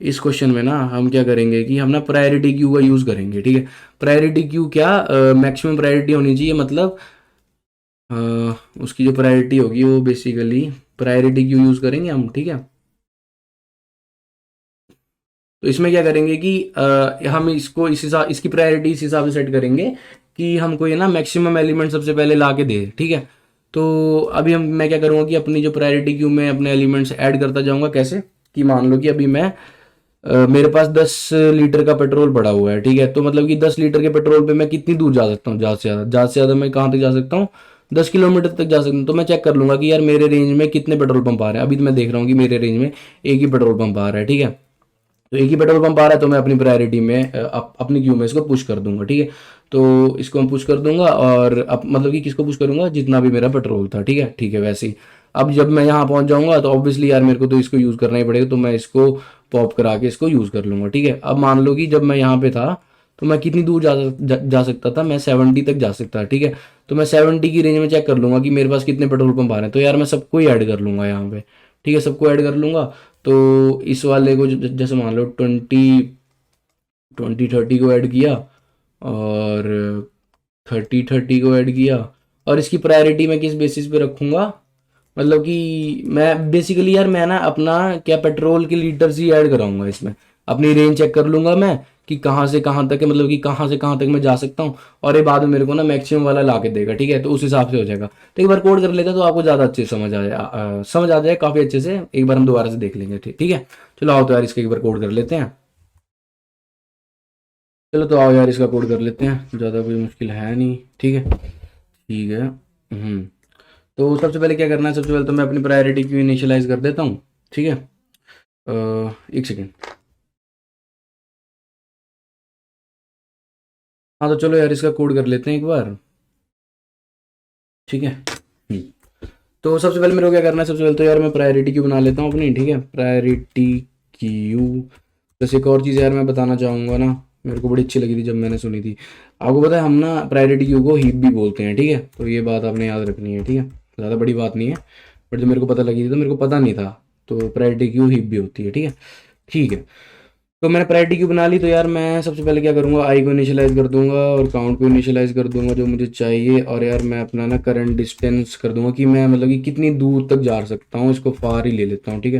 इस क्वेश्चन में ना हम क्या करेंगे कि हम ना प्रायोरिटी क्यू का यूज़ करेंगे, ठीक है। प्रायोरिटी क्यू क्या, मैक्सिमम प्रायोरिटी होनी चाहिए, मतलब अ, उसकी जो प्रायोरिटी होगी वो बेसिकली प्रायोरिटी क्यू यूज़ करेंगे हम, ठीक है। तो इसमें क्या करेंगे कि हम इसको इसकी प्रायोरिटी इस हिसाब से सेट करेंगे कि हमको ये ना मैक्सिमम एलिमेंट सबसे पहले ला के दे, ठीक है। तो अभी मैं क्या करूँगा कि अपनी जो प्रायोरिटी क्यू में अपने एलिमेंट्स ऐड करता जाऊँगा, कैसे कि मान लो कि अभी मेरे पास 10 लीटर का पेट्रोल पड़ा हुआ है, ठीक है। तो मतलब कि 10 लीटर के पेट्रोल पे मैं कितनी दूर जा सकता हूँ, ज़्यादा से ज़्यादा मैं कहाँ तक जा सकता हूँ, 10 किलोमीटर तक जा सकता हूँ। तो मैं चेक कर लूंगा कि यार मेरे रेंज में कितने पेट्रोल पंप आ रहे हैं। अभी तो मैं देख रहा हूँ कि मेरे रेंज में एक ही पेट्रोल पंप आ रहा है, ठीक है। तो एक ही पेट्रोल पंप आ रहा है, तो मैं अपनी प्रायोरिटी में अपनी क्यू में इसको पुश कर दूंगा, ठीक है। तो इसको मैं पुश कर दूंगा, और मतलब कि किसको पुश करूंगा, जितना भी मेरा पेट्रोल था, ठीक है। ठीक है, वैसे ही अब जब मैं यहाँ पहुंच जाऊंगा तो ऑब्वियसली यार मेरे को तो इसको यूज़ करना ही पड़ेगा, तो मैं इसको पॉप करा के इसको यूज़ कर लूंगा, ठीक है। अब मान लो कि जब मैं यहाँ पे था तो मैं कितनी दूर जा सकता था, मैं 70 तक जा सकता, ठीक है। तो मैं 70 की रेंज में चेक कर लूंगा कि मेरे पास कितने पेट्रोल पंप आ रहे हैं, तो यार मैं सबको ही ऐड कर लूंगा यहाँ पे, ठीक है, सबको ऐड कर लूंगा। तो इस वाले को जैसे मान लो 20 20 30 को ऐड किया, और 30 30 को ऐड किया, और इसकी प्रायोरिटी मैं किस बेसिस पे रखूँगा, मतलब कि मैं बेसिकली यार मैं ना अपना क्या पेट्रोल के लीटर्स ही ऐड कराऊंगा इसमें, अपनी रेंज चेक कर लूंगा मैं कि कहाँ से कहाँ तक है, मतलब कि कहाँ से कहाँ तक मैं जा सकता हूँ, और ये बाद में मेरे को ना मैक्सिमम वाला ला के देगा, ठीक है। तो उस हिसाब से हो जाएगा। तो एक बार कोड कर लेते हैं तो आपको ज़्यादा अच्छे से समझ आ जाए काफ़ी अच्छे से। एक बार हम दोबारा से देख लेंगे, ठीक ठीक है। चलो आओ तो यार इसका एक बार कोड कर लेते हैं। चलो तो आओ यार इसका कोड कर लेते हैं, ज़्यादा कोई मुश्किल है नहीं, ठीक है। ठीक है। तो सबसे पहले क्या करना है, सबसे पहले तो मैं अपनी प्रायोरिटी क्यू इनिशियलाइज कर देता हूँ, ठीक है। एक सेकेंड। हाँ तो चलो यार इसका कोड कर लेते हैं एक बार, ठीक है। तो सबसे पहले मेरे को क्या करना है, सबसे पहले तो यार मैं प्रायोरिटी क्यू बना लेता हूँ अपनी, ठीक है। प्रायोरिटी क्यू जैसे एक और चीज़ यार मैं बताना चाहूँगा ना, मेरे को बड़ी अच्छी लगी थी जब मैंने सुनी थी। आपको पता है हम ना प्रायोरिटी क्यू को हीप भी बोलते हैं, ठीक है। तो ये बात आपने याद रखनी है, ठीक है। ज़्यादा बड़ी बात नहीं है, बट जब मेरे को पता लगी थी तो मेरे को पता नहीं था। तो प्रायोरिटी क्यू हीप भी होती है, ठीक है। ठीक है, तो मैंने प्रायोरिटी क्यू बना ली, तो यार मैं सबसे पहले क्या करूँगा, आई को इनिशियलाइज़ कर दूंगा और काउंट को इनिशियलाइज़ कर दूंगा जो मुझे चाहिए, और यार मैं अपना ना करंट डिस्टेंस कर दूंगा कि मैं मतलब कि कितनी दूर तक जा सकता हूँ, इसको फार ही ले लेता हूँ, ठीक है।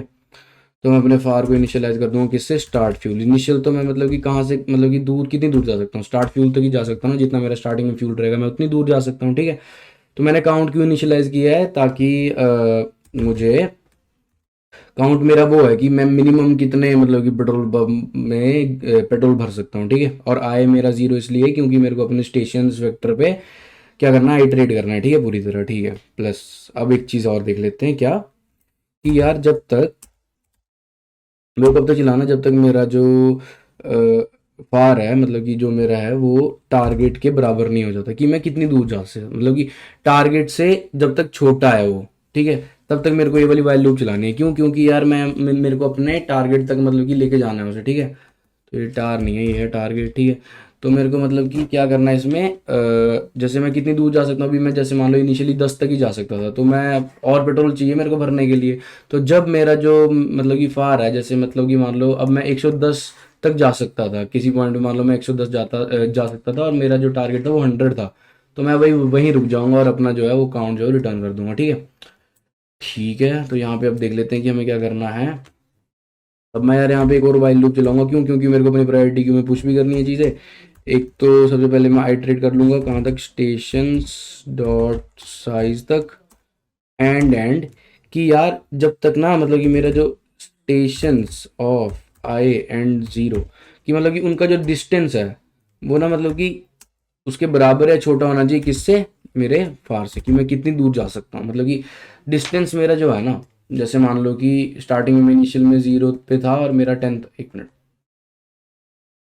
तो मैं अपने फार को इनिशियलाइज़ कर दूंगा किससे, स्टार्ट फ्यूल। इनिशियल तो मैं मतलब कि कहाँ से, मतलब कि दूर कितनी दूर जा सकता हूँ, स्टार्ट फ्यूल तक ही जा सकता हूँ ना, जितना मेरा स्टार्टिंग में फ्यूल रहेगा मैं उतनी दूर जा सकता हूँ, ठीक है। तो मैंने काउंट क्यों इनिशियलाइज़ किया है, ताकि मुझे काउंट मेरा वो है कि मैं मिनिमम कितने मतलब कि पेट्रोल पंप में पेट्रोल भर सकता हूँ, ठीक है। और आय मेरा जीरो इसलिए है क्योंकि मेरे को अपने स्टेशन वेक्टर पे क्या करना है, आइटरेट करना है, ठीक है, पूरी तरह, ठीक है। प्लस अब एक चीज़ और देख लेते हैं क्या, कि यार जब तक मेरे को कब तक चलाना, जब तक मेरा जो फार है मतलब कि जो मेरा है वो टारगेट के बराबर नहीं हो जाता, कि मैं कितनी दूर जा सकता, मतलब कि टारगेट से जब तक छोटा है वो, ठीक है, तब तक मेरे को ये वाली वाइल लूप चलानी है। क्यों? क्योंकि यार मेरे को अपने टारगेट तक मतलब कि लेके जाना है उसे, ठीक है। तो ये टार नहीं है, ये है टारगेट, ठीक है। तो मेरे को मतलब कि क्या करना है इसमें, जैसे मैं कितनी दूर जा सकता हूँ, अभी मैं जैसे मान लो इनिशियली 10 तक ही जा सकता था, तो मैं और पेट्रोल चाहिए मेरे को भरने के लिए। तो जब मेरा जो मतलब कि फार है, जैसे मतलब कि मान लो अब मैं 110 तक जा सकता था किसी पॉइंट में, मान लो मैं 110 जा सकता था और मेरा जो टारगेट था वो 100 था, तो मैं वही वहीं रुक जाऊंगा और अपना जो है वो काउंट जो है रिटर्न कर दूंगा, ठीक है। ठीक है, तो यहाँ पे अब देख लेते हैं कि हमें क्या करना है। अब मैं यार यहाँ पे एक और वाइल लूप चलाऊंगा, क्यों? क्योंकि मेरे को अपनी प्रायोरिटी क्यू में पुश भी करनी है चीज़ें। एक तो सबसे पहले मैं आइटरेट कर लूंगा कहाँ तक, स्टेशन डॉट साइज तक, एंड कि यार जब तक ना मतलब कि मेरा जो stations of I and zero, कि मतलब कि उनका जो डिस्टेंस है वो ना मतलब कि उसके बराबर है, छोटा होना चाहिए किससे, मेरे फार से, कि मैं कितनी दूर जा सकता हूँ, मतलब कि डिस्टेंस मेरा जो है ना, जैसे मान लो कि स्टार्टिंग में इनिशियल में जीरो पे था और मेरा 10, एक मिनट,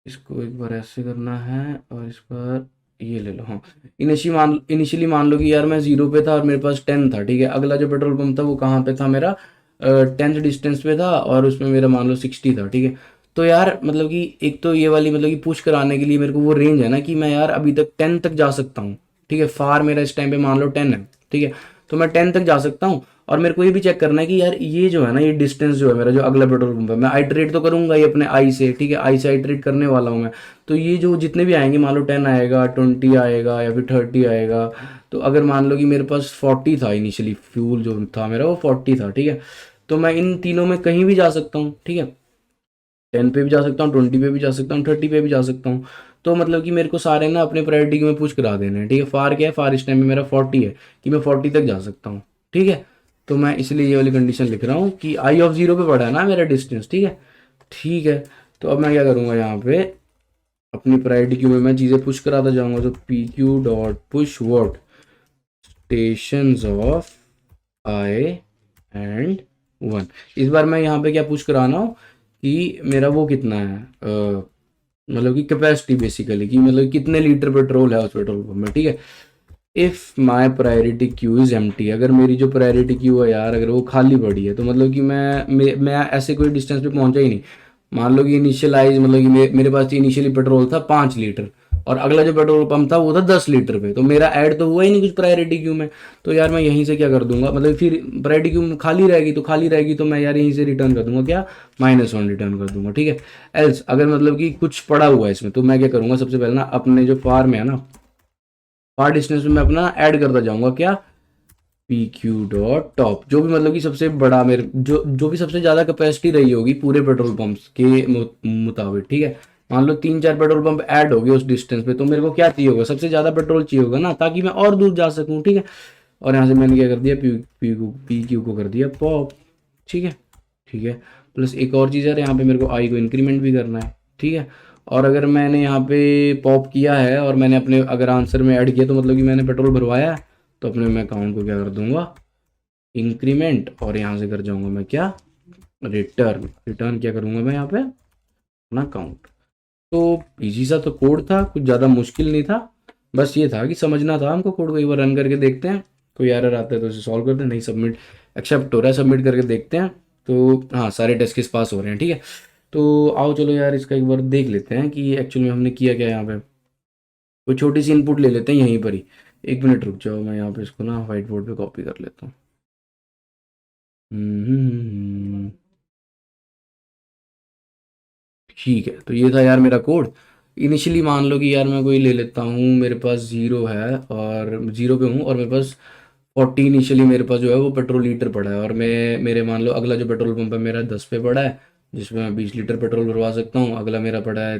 इसको एक बार ऐसे करना है और इस पर ये ले लो, हाँ। इनिशियली मान लो कि यार मैं जीरो पे था और मेरे पास 10 था, ठीक है। अगला जो पेट्रोल पंप था वो कहाँ पे था मेरा, 10th डिस्टेंस पे था और उसमें मेरा मान लो 60 था, ठीक है। तो यार मतलब कि एक तो ये वाली मतलब कि पुश कराने के लिए मेरे को वो रेंज है ना कि मैं यार अभी तक 10 तक जा सकता हूँ, ठीक है। फार मेरा इस टाइम पे मान लो 10 है, ठीक है। तो मैं 10 तक जा सकता हूँ और मेरे को ये भी चेक करना है कि यार ये जो है ना, ये डिस्टेंस जो है मेरा, जो अगला पेट्रोल पंप है, मैं आइटरेट तो करूंगा ही अपने आई से, ठीक है, आई से आइटरेट करने वाला हूँ मैं। तो ये जो जितने भी आएंगे, मान लो 10 आएगा, 20 आएगा या फिर 30 आएगा, तो अगर मान लो कि मेरे पास 40 था इनिशियली, फ्यूल जो था मेरा वो 40 था, ठीक है। तो मैं इन तीनों में कहीं भी जा सकता हूँ, ठीक है। 10 पे भी जा सकता हूँ, 20 पे भी जा सकता हूँ, 30 पे भी जा सकता हूँ। तो मतलब कि मेरे को सारे ना अपने प्रायोरिटी में पुश करा देने हैं, ठीक है। फार क्या है, फार इस टाइम में मेरा 40 है, कि मैं 40 तक जा सकता हूँ, ठीक है। तो मैं इसलिए ये वाली कंडीशन लिख रहा हूँ कि आई ऑफ जीरो पे पड़ा है ना मेरा डिस्टेंस, ठीक है। ठीक है, तो अब मैं क्या करूँगा यहाँ पे, अपनी प्रायोरिटी क्यू में मैं चीज़ें पुश कराता जाऊँगा। तो P Q dot push what, station of I and 1। इस बार मैं यहाँ पे क्या पुश कराना हूँ कि मेरा वो कितना है, मतलब कि कैपेसिटी बेसिकली, कि मतलब कितने लीटर पेट्रोल है उस पेट्रोल पंप में, ठीक है। If my priority queue is empty, अगर मेरी जो प्रायोरिटी क्यू है यार अगर वो खाली पड़ी है, तो मतलब कि मैं ऐसे कोई डिस्टेंस पे पहुंचा ही नहीं। मान लो कि इनिशियलाइज मतलब कि मेरे पास इनिशियली पेट्रोल था 5 लीटर और अगला जो पेट्रोल पंप था वो था 10 लीटर पे, तो मेरा ऐड तो हुआ ही नहीं कुछ प्रायोरिटी क्यू में। तो यार मैं यहीं से क्या कर दूंगा, मतलब फिर प्रायोरिटी क्यू खाली रहेगी, तो खाली रहेगी तो मैं यार यहीं से रिटर्न कर दूंगा क्या, -1 रिटर्न कर दूंगा, ठीक है। एल्स अगर मतलब कि कुछ पड़ा हुआ है इसमें, तो मैं क्या करूंगा, सबसे पहले ना अपने जो फार में है ना, फार डिस्टेंस में मैं अपना ऐड करता जाऊंगा क्या, पी क्यू डॉट टॉप, जो भी मतलब कि सबसे बड़ा मेरे जो भी सबसे ज़्यादा कैपेसिटी रही होगी पूरे पेट्रोल पंप्स के मुताबिक, ठीक है। मान लो 3-4 पेट्रोल पंप ऐड हो गए उस डिस्टेंस पे, तो मेरे को क्या चाहिए होगा, सबसे ज़्यादा पेट्रोल चाहिए होगा ना, ताकि मैं और दूर जा सकूँ, ठीक है। और यहाँ से मैंने क्या कर दिया, पी क्यू को कर दिया पॉप, ठीक है। ठीक है, प्लस एक और चीज़ है, यहाँ पे मेरे को आई को इंक्रीमेंट भी करना है, ठीक है। और अगर मैंने यहाँ पे पॉप किया है और मैंने अपने अगर आंसर में ऐड किया, तो मतलब कि मैंने पेट्रोल भरवाया है, तो अपने मैं अकाउंट को क्या कर दूंगा, इंक्रीमेंट, और यहाँ से कर जाऊंगा मैं क्या, रिटर्न। रिटर्न क्या करूंगा मैं यहाँ पे, अपना अकाउंट। तो इजी सा तो कोड था, कुछ ज़्यादा मुश्किल नहीं था, बस ये था कि समझना था हमको। कोड को एक बार रन करके देखते हैं, कोई एरर आता है तो उसे सॉल्व करते हैं, नहीं सबमिट एक्सेप्ट हो रहा है, सबमिट करके देखते हैं। तो हाँ, सारे टेस्ट केस पास हो रहे हैं, ठीक है। तो आओ चलो यार इसका एक बार देख लेते हैं कि एक्चुअल में हमने किया क्या यहाँ पे। कोई छोटी सी इनपुट ले लेते हैं यहीं पर ही, एक मिनट रुक जाओ, मैं यहाँ पे इसको ना व्हाइट बोर्ड पे कॉपी कर लेता हूँ। ठीक है, तो ये था यार मेरा कोड। इनिशियली मान लो कि यार मैं कोई ले लेता हूँ, मेरे पास ज़ीरो है और ज़ीरो पे हूँ और मेरे पास 40 इनिशियली मेरे पास जो है वो पेट्रोल लीटर पड़ा है, और मैं मेरे मान लो अगला जो पेट्रोल पंप है मेरा 10 पे पड़ा है, जिसमें मैं 20 लीटर पेट्रोल भरवा सकता हूँ। अगला मेरा पड़ा है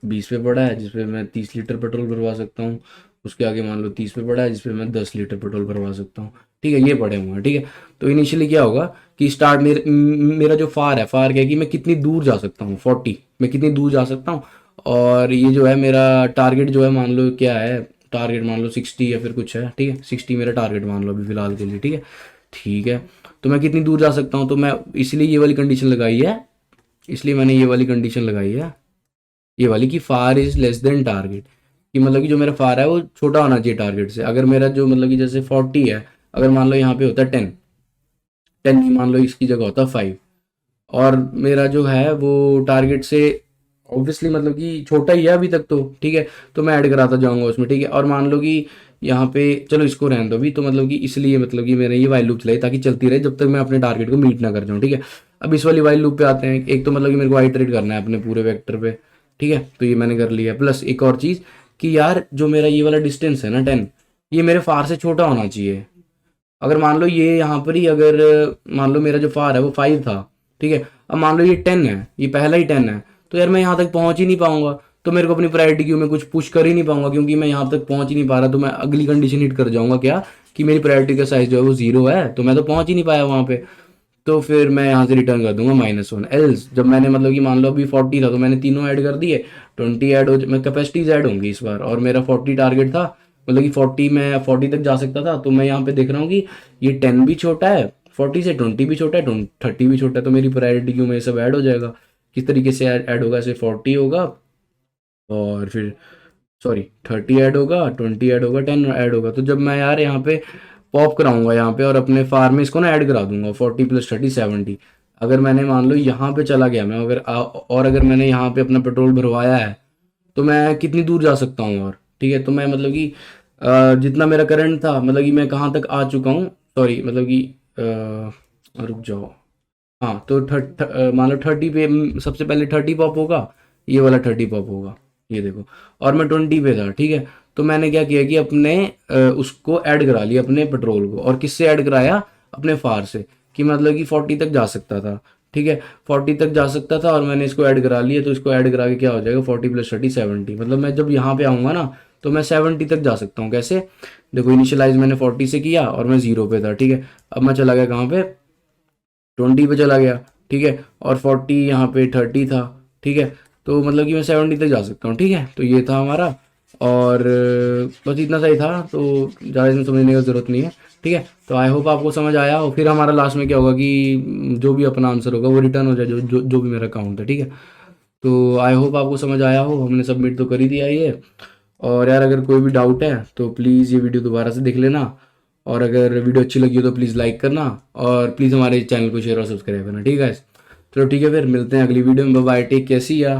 20 पे पड़ा है, जिसमें मैं 30 लीटर पेट्रोल भरवा सकता हूँ। उसके आगे मान लो 30 पे पड़ा है जिसपे मैं 10 लीटर पेट्रोल भरवा सकता हूँ, ठीक है, ये पड़े हुए हैं, ठीक है। तो इनिशियली क्या होगा कि स्टार्ट मेरा जो फार है, फार क्या है कि मैं कितनी दूर जा सकता हूँ, 40, मैं कितनी दूर जा सकता हूँ। और ये जो है मेरा टारगेट जो है मान लो क्या है, टारगेट मान लो 60 या फिर कुछ है, ठीक है, 60 मेरा टारगेट मान लो अभी फिलहाल के लिए, ठीक है। ठीक है, तो मैं कितनी दूर जा सकता हूँ, तो मैं इसलिए ये वाली कंडीशन लगाई है, इसलिए मैंने ये वाली कंडीशन लगाई है, ये वाली कि far is less than target, कि मतलब कि जो मेरा फार है वो छोटा होना चाहिए टारगेट से। अगर मेरा जो मतलब कि जैसे 40 है, अगर मान लो यहाँ पे होता है 10, 10 की मान लो इसकी जगह होता है 5, और मेरा जो है वो टारगेट से ऑब्वियसली मतलब कि छोटा ही है अभी तक तो, ठीक है, तो मैं ऐड कराता जाऊंगा उसमें, ठीक है। और मान लो कि यहाँ पे चलो इसको रहने दो भी, तो मतलब कि इसलिए मतलब कि मेरा ये वाइल लूप चलाई ताकि चलती रहे जब तक मैं अपने टारगेट को मीट ना कर जाऊँ, ठीक है। अब इस वाली वाइल लूप पे आते हैं, एक तो मतलब कि मेरे को आइटरेट करना है अपने पूरे वेक्टर पे, ठीक है, तो ये मैंने कर लिया। प्लस एक और चीज़ कि यार जो मेरा ये वाला डिस्टेंस है ना 10, ये मेरे फार से छोटा होना चाहिए। अगर मान लो ये यहाँ पर ही अगर मान लो मेरा जो फार है वो 5 था, ठीक है, अब मान लो ये 10 है, ये पहला ही 10 है, तो यार मैं यहाँ तक पहुँच ही नहीं पाऊंगा, तो मेरे को अपनी प्रायोरिटी क्यू में कुछ पुश कर ही नहीं पाऊंगा, क्योंकि मैं यहाँ तक पहुँच ही नहीं पा रहा, तो मैं अगली कंडीशन हिट कर जाऊंगा क्या, कि मेरी प्रायोरिटी का साइज जो है वो 0 है, तो मैं तो पहुँच ही नहीं पाया वहाँ पे। तो फिर मैं यहाँ से रिटर्न कर दूंगा -1। एल्स जब मैंने मतलब कि मान लो अभी 40 था तो मैंने तीनों ऐड कर दिए, 20 ऐड हो, मैं कैपेसिटीज ऐड होंगी इस बार, और मेरा 40 टारगेट था, मतलब कि 40 मैं 40 तक जा सकता था, तो मैं यहाँ पे देख रहा हूँ कि ये 10 भी छोटा है 40 से, 20 भी छोटा है, 30 भी छोटा है, तो मेरी प्रायोरिटी क्यों में ये सब ऐड हो जाएगा। किस तरीके से ऐड होगा, ऐसे 40 होगा, और फिर सॉरी 30 ऐड होगा, 20 ऐड होगा, 10 ऐड होगा। तो जब मैं यार यहाँ पे पॉप कराऊंगा यहाँ पे और अपने फार्म में इसको ना ऐड करा दूंगा 40 + 30 70, अगर मैंने मान लो यहाँ पे चला गया मैं, अगर और अगर मैंने यहाँ पे अपना पेट्रोल भरवाया है, तो मैं कितनी दूर जा सकता हूँ, और ठीक है, तो मैं मतलब कि जितना मेरा करंट था, मतलब कि मैं कहाँ तक आ चुका हूँ, सॉरी मतलब कि रुक जाओ, हाँ, तो मान लो 30 पे सबसे पहले 30 पॉप होगा, ये वाला 30 पॉप होगा, ये देखो, और मैं 20 पे था, ठीक है। तो मैंने क्या किया कि अपने उसको ऐड करा लिया अपने पेट्रोल को, और किससे ऐड कराया, अपने फार से, कि मतलब कि 40 तक जा सकता था, ठीक है, 40 तक जा सकता था, और मैंने इसको ऐड करा लिया, तो इसको ऐड करा के क्या हो जाएगा 40 + 30 70, मतलब मैं जब यहाँ पे आऊँगा ना तो मैं 70 तक जा सकता हूँ। कैसे, देखो इनिशियलाइज मैंने 40 से किया और मैं 0 पे था, ठीक है, अब मैं चला गया कहाँ पे, 20 पे चला गया, ठीक है, और 40 यहाँ पे 30 था, ठीक है, तो मतलब कि मैं 70 तक जा सकता हूँ, ठीक है। तो ये था हमारा, और बस इतना सही था, तो ज़्यादा इसमें समझने की ज़रूरत नहीं है, ठीक है। तो आई होप आपको समझ आया हो। फिर हमारा लास्ट में क्या होगा कि जो भी अपना आंसर होगा वो रिटर्न हो जाए, जो भी मेरा काउंट है, ठीक है। तो आई होप आपको समझ आया हो, हमने सबमिट तो कर ही दिया ये। और यार अगर कोई भी डाउट है तो प्लीज़ ये वीडियो दोबारा से देख लेना, और अगर वीडियो अच्छी लगी हो तो प्लीज़ लाइक करना, और प्लीज़ हमारे चैनल को शेयर और सब्सक्राइब करना, ठीक है। चलो ठीक है, फिर मिलते हैं अगली वीडियो में, बाय बाय, टेक केयर, सी या।